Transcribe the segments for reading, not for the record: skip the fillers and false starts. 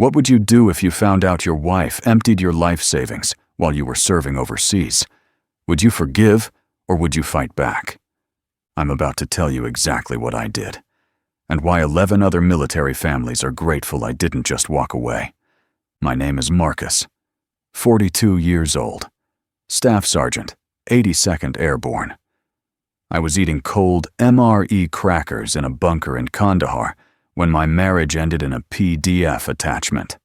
What would you do if you found out your wife emptied your life savings while you were serving overseas? Would you forgive or would you fight back? I'm about to tell you exactly what I did, and why 11 other military families are grateful I didn't just walk away. My name is Marcus, 42 years old, Staff Sergeant, 82nd Airborne. I was eating cold MRE crackers in a bunker in Kandahar when my marriage ended in a PDF attachment.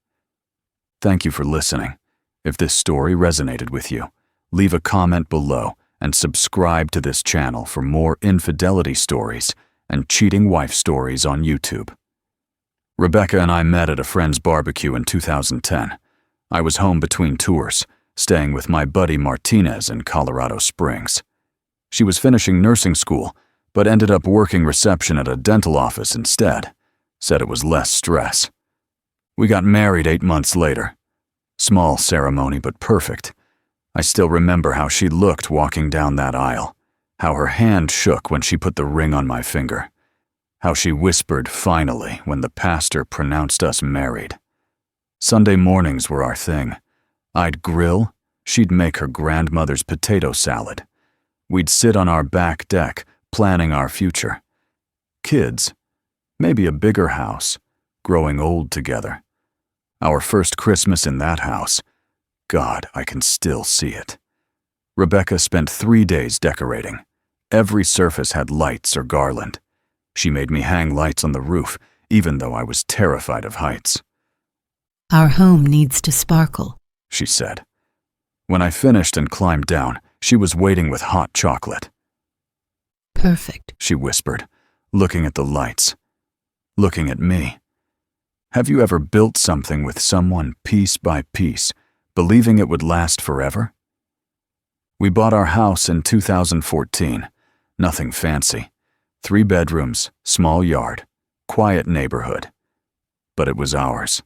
Thank you for listening. If this story resonated with you, leave a comment below and subscribe to this channel for more infidelity stories and cheating wife stories on YouTube. Rebecca and I met at a friend's barbecue in 2010. I was home between tours, staying with my buddy Martinez in Colorado Springs. She was finishing nursing school, but ended up working reception at a dental office instead. Said it was less stress. We got married 8 months later. Small ceremony, but perfect. I still remember how she looked walking down that aisle, how her hand shook when she put the ring on my finger, how she whispered finally when the pastor pronounced us married. Sunday mornings were our thing. I'd grill, she'd make her grandmother's potato salad. We'd sit on our back deck, planning our future. Kids, maybe a bigger house, growing old together. Our first Christmas in that house, God, I can still see it. Rebecca spent 3 days decorating. Every surface had lights or garland. She made me hang lights on the roof, even though I was terrified of heights. Our home needs to sparkle, she said. When I finished and climbed down, she was waiting with hot chocolate. Perfect, she whispered, looking at the lights, looking at me. Have you ever built something with someone piece by piece, believing it would last forever? We bought our house in 2014. Nothing fancy. 3 bedrooms, small yard, quiet neighborhood. But it was ours.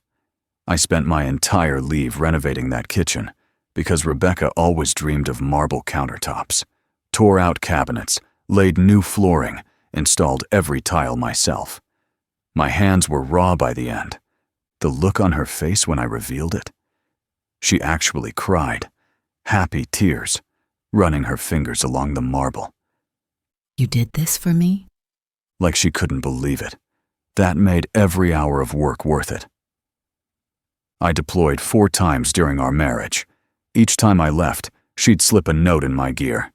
I spent my entire leave renovating that kitchen because Rebecca always dreamed of marble countertops, tore out cabinets, laid new flooring, installed every tile myself. My hands were raw by the end. The look on her face when I revealed it. She actually cried, happy tears, running her fingers along the marble. You did this for me? Like she couldn't believe it. That made every hour of work worth it. I deployed 4 times during our marriage. Each time I left, she'd slip a note in my gear.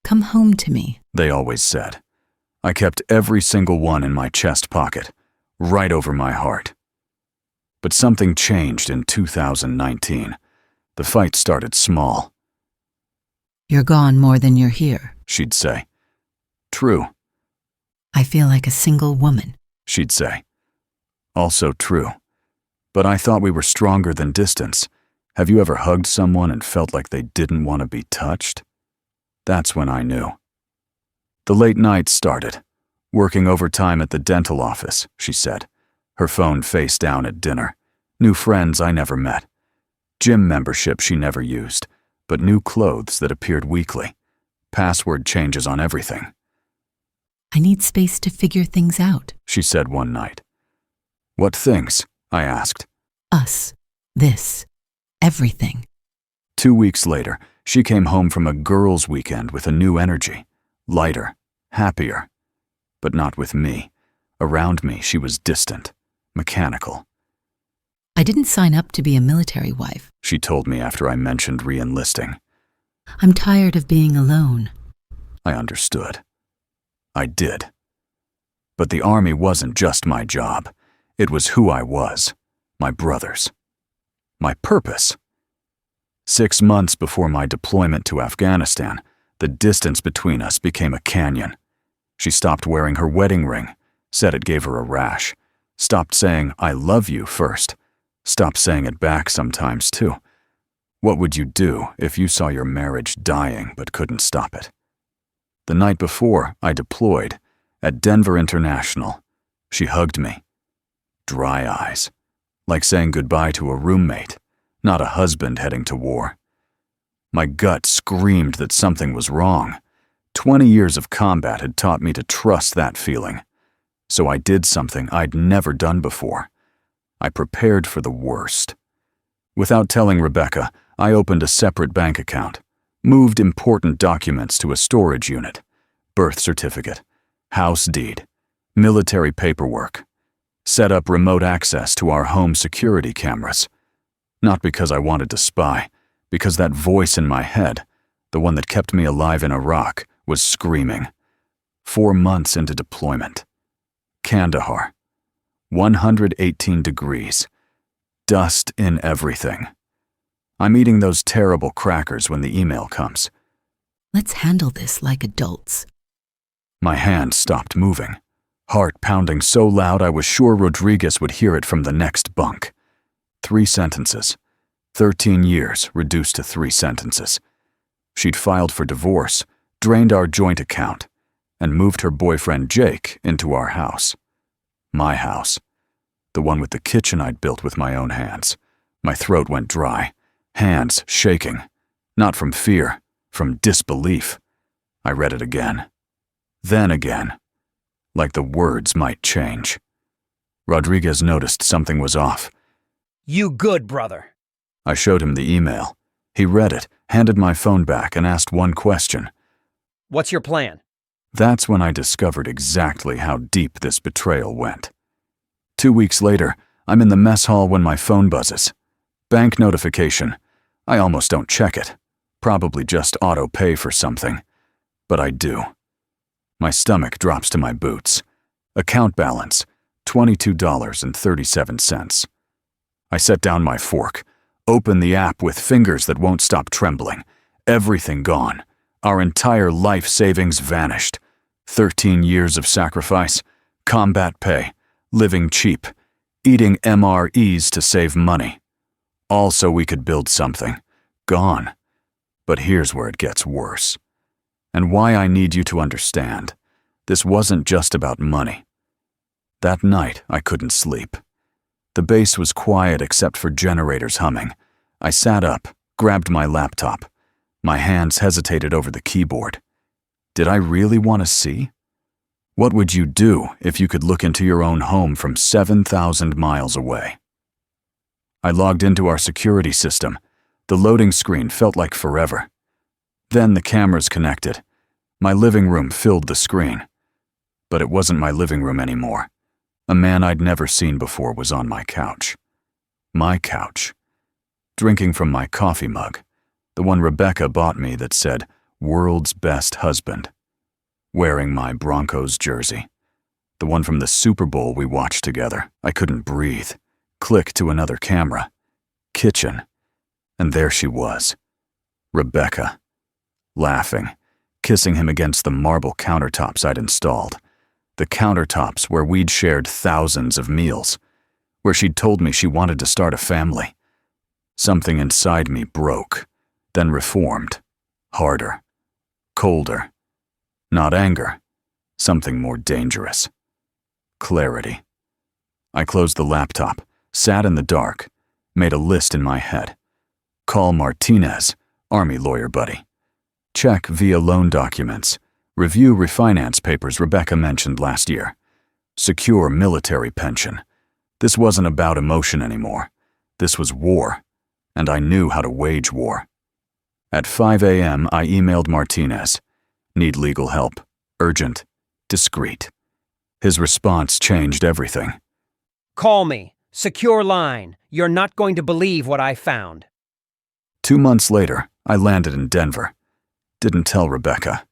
Come home to me, they always said. I kept every single one in my chest pocket, right over my heart. But something changed in 2019. The fight started small. You're gone more than you're here, she'd say. True. I feel like a single woman, she'd say. Also true. But I thought we were stronger than distance. Have you ever hugged someone and felt like they didn't want to be touched? That's when I knew. The late nights started. Working overtime at the dental office, she said, her phone face down at dinner. New friends I never met. Gym membership she never used, but new clothes that appeared weekly. Password changes on everything. I need space to figure things out, she said one night. What things? I asked. Us. This. Everything. 2 weeks later, she came home from a girls' weekend with a new energy. Lighter, happier. But not with me. Around me, she was distant, mechanical. I didn't sign up to be a military wife, she told me after I mentioned re-enlisting. I'm tired of being alone. I understood. I did. But the Army wasn't just my job. It was who I was, my brother's, my purpose. 6 months before my deployment to Afghanistan, the distance between us became a canyon. She stopped wearing her wedding ring, said it gave her a rash, stopped saying, I love you first, stopped saying it back sometimes too. What would you do if you saw your marriage dying but couldn't stop it? The night before I deployed, at Denver International, she hugged me. Dry eyes, like saying goodbye to a roommate, not a husband heading to war. My gut screamed that something was wrong. 20 years of combat had taught me to trust that feeling. So I did something I'd never done before. I prepared for the worst. Without telling Rebecca, I opened a separate bank account, moved important documents to a storage unit, birth certificate, house deed, military paperwork, set up remote access to our home security cameras. Not because I wanted to spy, because that voice in my head, the one that kept me alive in Iraq, was screaming. 4 months into deployment. Kandahar. 118 degrees. Dust in everything. I'm eating those terrible crackers when the email comes. Let's handle this like adults. My hand stopped moving, heart pounding so loud I was sure Rodriguez would hear it from the next bunk. 3 sentences. 13 years reduced to 3 sentences. She'd filed for divorce, drained our joint account, and moved her boyfriend Jake into our house. My house. The one with the kitchen I'd built with my own hands. My throat went dry, hands shaking. Not from fear, from disbelief. I read it again. Then again. Like the words might change. Rodriguez noticed something was off. You good, brother. I showed him the email. He read it, handed my phone back, and asked one question. What's your plan? That's when I discovered exactly how deep this betrayal went. 2 weeks later, I'm in the mess hall when my phone buzzes. Bank notification. I almost don't check it. Probably just auto-pay for something. But I do. My stomach drops to my boots. Account balance, $22.37. I set down my fork, open the app with fingers that won't stop trembling. Everything gone. Our entire life savings vanished. 13 years of sacrifice, combat pay, living cheap, eating MREs to save money. All so we could build something. Gone. But here's where it gets worse. And why I need you to understand. This wasn't just about money. That night, I couldn't sleep. The base was quiet except for generators humming. I sat up, grabbed my laptop. My hands hesitated over the keyboard. Did I really want to see? What would you do if you could look into your own home from 7,000 miles away? I logged into our security system. The loading screen felt like forever. Then the cameras connected. My living room filled the screen. But it wasn't my living room anymore. A man I'd never seen before was on my couch. My couch. Drinking from my coffee mug. The one Rebecca bought me that said, "World's Best Husband." Wearing my Broncos jersey. The one from the Super Bowl we watched together. I couldn't breathe. Click to another camera. Kitchen. And there she was. Rebecca. Laughing. Kissing him against the marble countertops I'd installed. The countertops where we'd shared thousands of meals. Where she'd told me she wanted to start a family. Something inside me broke. Then reformed. Harder. Colder. Not anger. Something more dangerous. Clarity. I closed the laptop, sat in the dark, made a list in my head. Call Martinez, Army lawyer buddy. Check via loan documents. Review refinance papers Rebecca mentioned last year. Secure military pension. This wasn't about emotion anymore. This was war, and I knew how to wage war. At 5 a.m., I emailed Martinez. Need legal help. Urgent. Discreet. His response changed everything. Call me. Secure line. You're not going to believe what I found. 2 months later, I landed in Denver. Didn't tell Rebecca.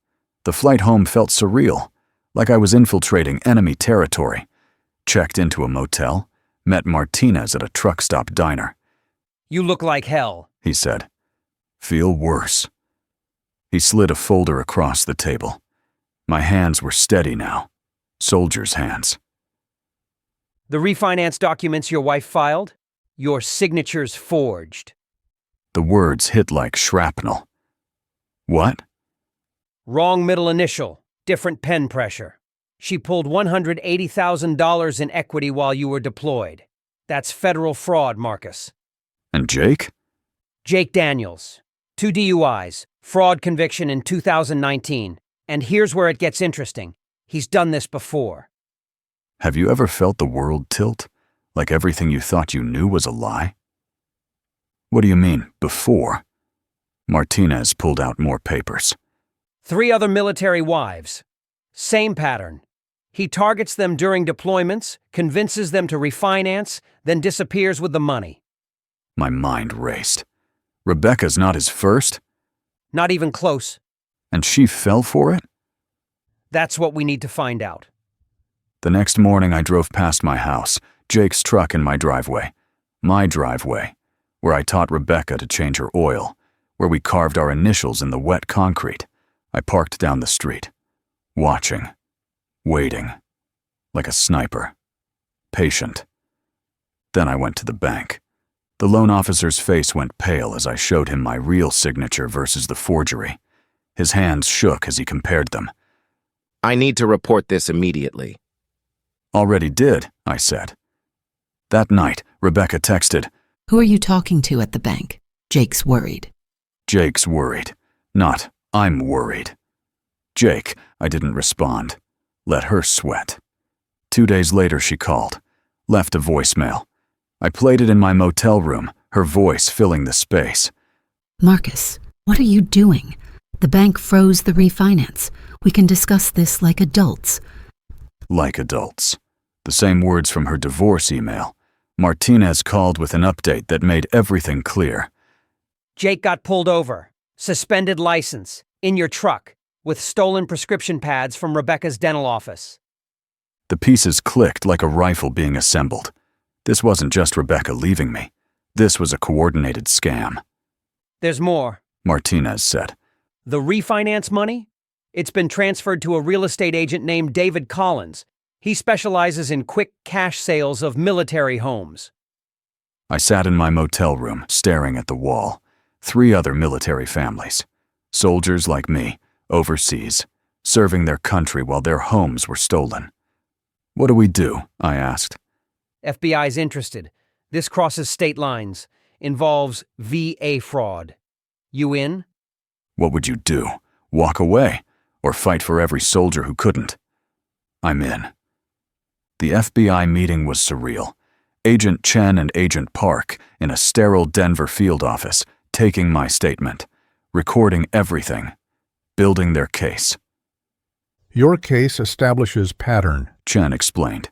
The flight home felt surreal, like I was infiltrating enemy territory. Checked into a motel, met Martinez at a truck stop diner. You look like hell, he said. Feel worse. He slid a folder across the table. My hands were steady now. Soldier's hands. The refinance documents your wife filed? Your signature's forged. The words hit like shrapnel. What? Wrong middle initial, different pen pressure. She pulled $180,000 in equity while you were deployed. That's federal fraud, Marcus. And Jake? Jake Daniels. 2 DUIs, fraud conviction in 2019. And here's where it gets interesting. He's done this before. Have you ever felt the world tilt? Like everything you thought you knew was a lie? What do you mean, before? Martinez pulled out more papers. 3 other military wives. Same pattern. He targets them during deployments, convinces them to refinance, then disappears with the money. My mind raced. Rebecca's not his first? Not even close. And she fell for it? That's what we need to find out. The next morning I drove past my house, Jake's truck in my driveway, where I taught Rebecca to change her oil, where we carved our initials in the wet concrete. I parked down the street, watching, waiting, like a sniper, patient. Then I went to the bank. The loan officer's face went pale as I showed him my real signature versus the forgery. His hands shook as he compared them. I need to report this immediately. Already did, I said. That night, Rebecca texted, Who are you talking to at the bank? Jake's worried. Jake's worried. Not, I'm worried. Jake, I didn't respond. Let her sweat. 2 days later she called, left a voicemail. I played it in my motel room, her voice filling the space. Marcus, what are you doing? The bank froze the refinance. We can discuss this like adults. Like adults. The same words from her divorce email. Martinez called with an update that made everything clear. Jake got pulled over. Suspended license. In your truck. With stolen prescription pads from Rebecca's dental office. The pieces clicked like a rifle being assembled. This wasn't just Rebecca leaving me. This was a coordinated scam. There's more, Martinez said. The refinance money? It's been transferred to a real estate agent named David Collins. He specializes in quick cash sales of military homes. I sat in my motel room, staring at the wall. 3 other military families. Soldiers like me, overseas, serving their country while their homes were stolen. What do we do? I asked. FBI's interested. This crosses state lines. Involves VA fraud. You in? What would you do? Walk away? Or fight for every soldier who couldn't? I'm in. The FBI meeting was surreal. Agent Chen and Agent Park in a sterile Denver field office, taking my statement, recording everything, building their case. Your case establishes pattern. Chen explained.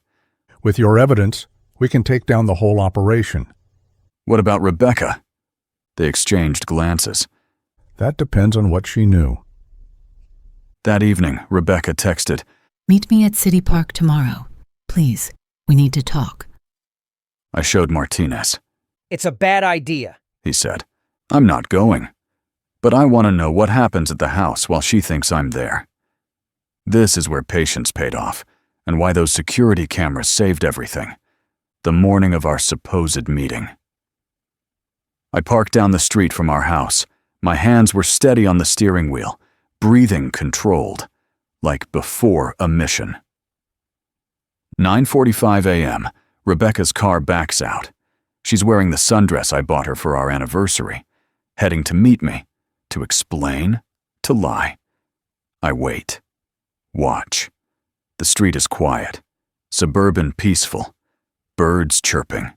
With your evidence, we can take down the whole operation. What about Rebecca? They exchanged glances. That depends on what she knew. That evening, Rebecca texted, Meet me at City Park tomorrow. Please, we need to talk. I showed Martinez. It's a bad idea, He said. I'm not going. But I want to know what happens at the house while she thinks I'm there. This is where patience paid off, and why those security cameras saved everything. The morning of our supposed meeting. I parked down the street from our house. My hands were steady on the steering wheel, breathing controlled, like before a mission. 9:45 a.m., Rebecca's car backs out. She's wearing the sundress I bought her for our anniversary, heading to meet me, to explain, to lie. I wait. Watch. The street is quiet, suburban peaceful, birds chirping,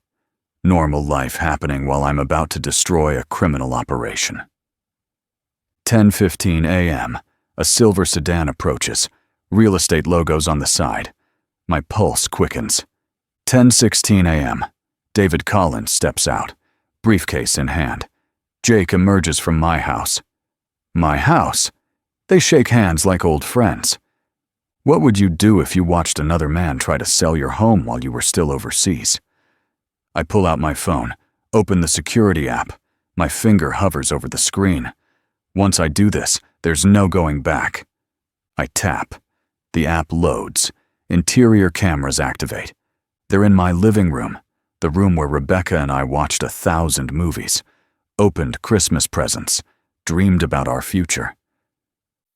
normal life happening while I'm about to destroy a criminal operation. 10:15 a.m., a silver sedan approaches, real estate logos on the side. My pulse quickens. 10:16 a.m., David Collins steps out, briefcase in hand. Jake emerges from my house. My house? They shake hands like old friends. What would you do if you watched another man try to sell your home while you were still overseas? I pull out my phone, open the security app. My finger hovers over the screen. Once I do this, there's no going back. I tap. The app loads. Interior cameras activate. They're in my living room, the room where Rebecca and I watched 1,000 movies, opened Christmas presents, dreamed about our future.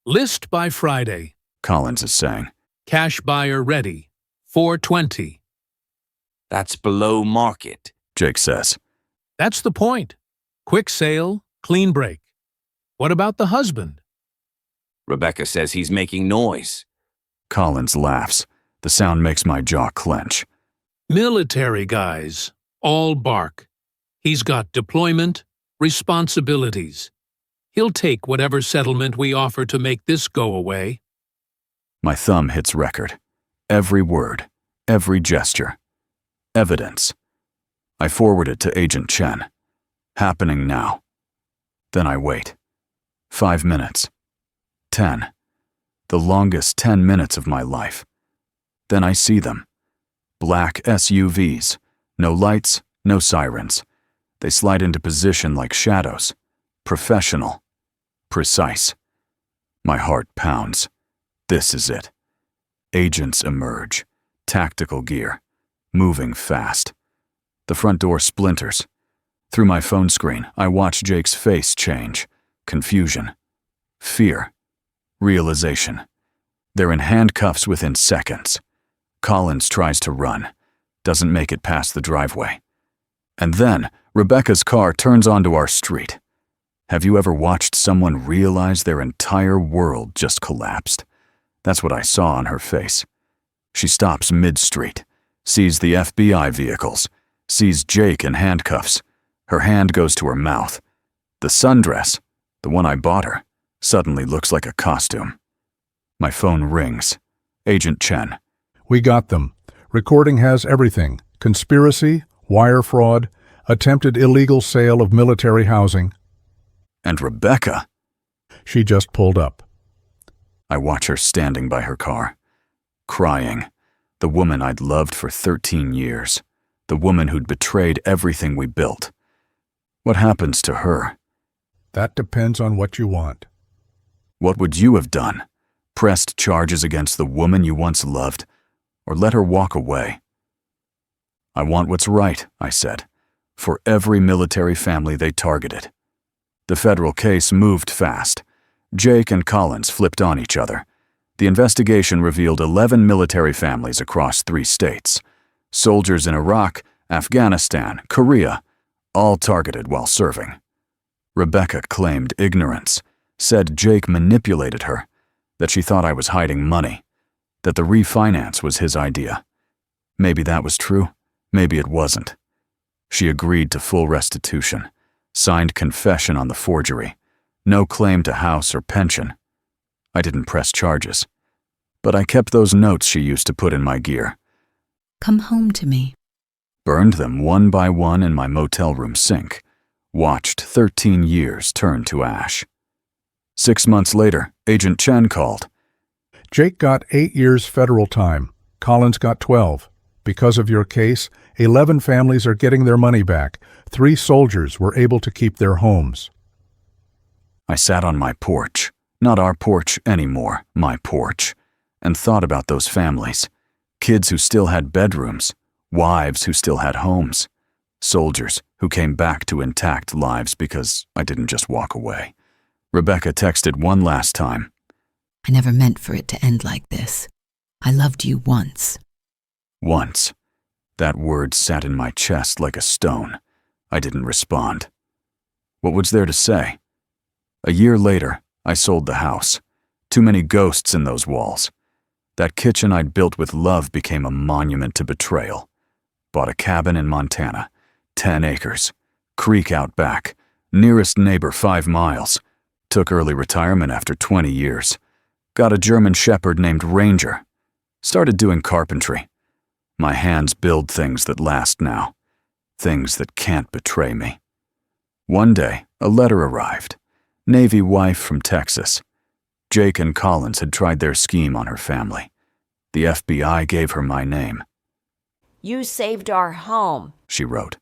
List by Friday. Collins is saying. Cash buyer ready. 420. That's below market. Jake says. That's the point. Quick sale, clean break. What about the husband? Rebecca says he's making noise. Collins laughs. The sound makes my jaw clench. Military guys, all bark. He's got deployment, responsibilities. He'll take whatever settlement we offer to make this go away. My thumb hits record. Every word, every gesture. Evidence. I forward it to Agent Chen. Happening now. Then I wait. 5 minutes. 10. The longest 10 minutes of my life. Then I see them. Black SUVs. No lights, no sirens. They slide into position like shadows. Professional. Precise. My heart pounds. This is it. Agents emerge. Tactical gear. Moving fast. The front door splinters. Through my phone screen, I watch Jake's face change. Confusion. Fear. Realization. They're in handcuffs within seconds. Collins tries to run. Doesn't make it past the driveway. And then, Rebecca's car turns onto our street. Have you ever watched someone realize their entire world just collapsed? That's what I saw on her face. She stops mid-street, sees the FBI vehicles, sees Jake in handcuffs. Her hand goes to her mouth. The sundress, the one I bought her, suddenly looks like a costume. My phone rings. Agent Chen. We got them. Recording has everything. Conspiracy, wire fraud, attempted illegal sale of military housing. And Rebecca. She just pulled up. I watch her standing by her car, crying. The woman I'd loved for 13 years. The woman who'd betrayed everything we built. What happens to her? That depends on what you want. What would you have done? Pressed charges against the woman you once loved, or let her walk away? I want what's right, I said, for every military family they targeted. The federal case moved fast. Jake and Collins flipped on each other. The investigation revealed 11 military families across 3 states. Soldiers in Iraq, Afghanistan, Korea, all targeted while serving. Rebecca claimed ignorance, said Jake manipulated her, that she thought I was hiding money, that the refinance was his idea. Maybe that was true, maybe it wasn't. She agreed to full restitution, signed confession on the forgery, no claim to house or pension. I didn't press charges, but I kept those notes she used to put in my gear. Come home to me. Burned them one by one in my motel room sink, watched 13 years turn to ash. 6 months later, Agent Chen called. Jake got 8 years federal time. Collins got 12. Because of your case, 11 families are getting their money back. 3 soldiers were able to keep their homes. I sat on my porch, not our porch anymore, my porch, and thought about those families. Kids who still had bedrooms, wives who still had homes, soldiers who came back to intact lives because I didn't just walk away. Rebecca texted one last time. I never meant for it to end like this. I loved you once. Once. That word sat in my chest like a stone. I didn't respond. What was there to say? A year later, I sold the house. Too many ghosts in those walls. That kitchen I'd built with love became a monument to betrayal. Bought a cabin in Montana, 10 acres, creek out back, nearest neighbor 5 miles. Took early retirement after 20 years. Got a German shepherd named Ranger. Started doing carpentry. My hands build things that last now, things that can't betray me. One day, a letter arrived. Navy wife from Texas. Jake and Collins had tried their scheme on her family. The FBI gave her my name. You saved our home, She wrote.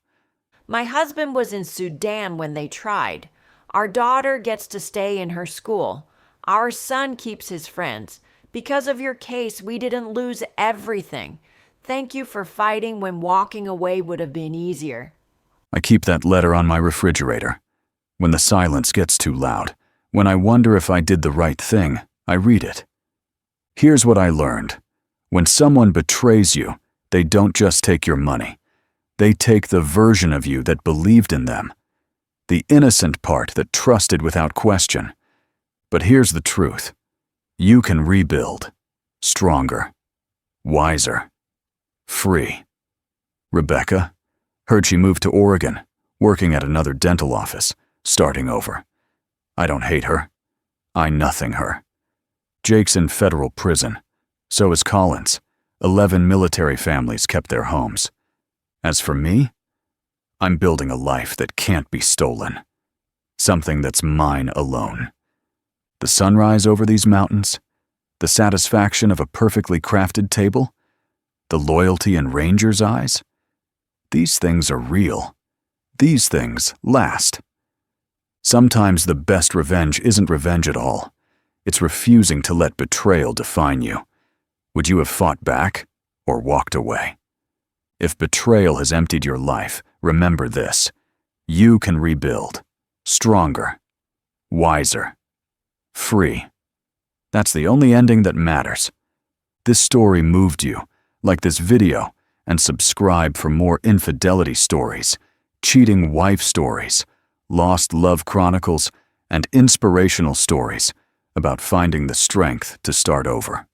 My husband was in Sudan when they tried. Our daughter gets to stay in her school. Our son keeps his friends. Because of your case, we didn't lose everything. Thank you for fighting when walking away would have been easier. I keep that letter on my refrigerator. When the silence gets too loud, when I wonder if I did the right thing, I read it. Here's what I learned. When someone betrays you, they don't just take your money. They take the version of you that believed in them. The innocent part that trusted without question. But here's the truth. You can rebuild. Stronger. Wiser. Free. Rebecca? Heard she moved to Oregon, working at another dental office, starting over. I don't hate her. I nothing her. Jake's in federal prison. So is Collins. 11 military families kept their homes. As for me, I'm building a life that can't be stolen. Something that's mine alone. The sunrise over these mountains, the satisfaction of a perfectly crafted table, the loyalty in Ranger's eyes. These things are real. These things last. Sometimes the best revenge isn't revenge at all. It's refusing to let betrayal define you. Would you have fought back or walked away? If betrayal has emptied your life, remember this. You can rebuild. Stronger. Wiser. Free. That's the only ending that matters. This story moved you, like this video, and subscribe for more infidelity stories, cheating wife stories, lost love chronicles, and inspirational stories about finding the strength to start over.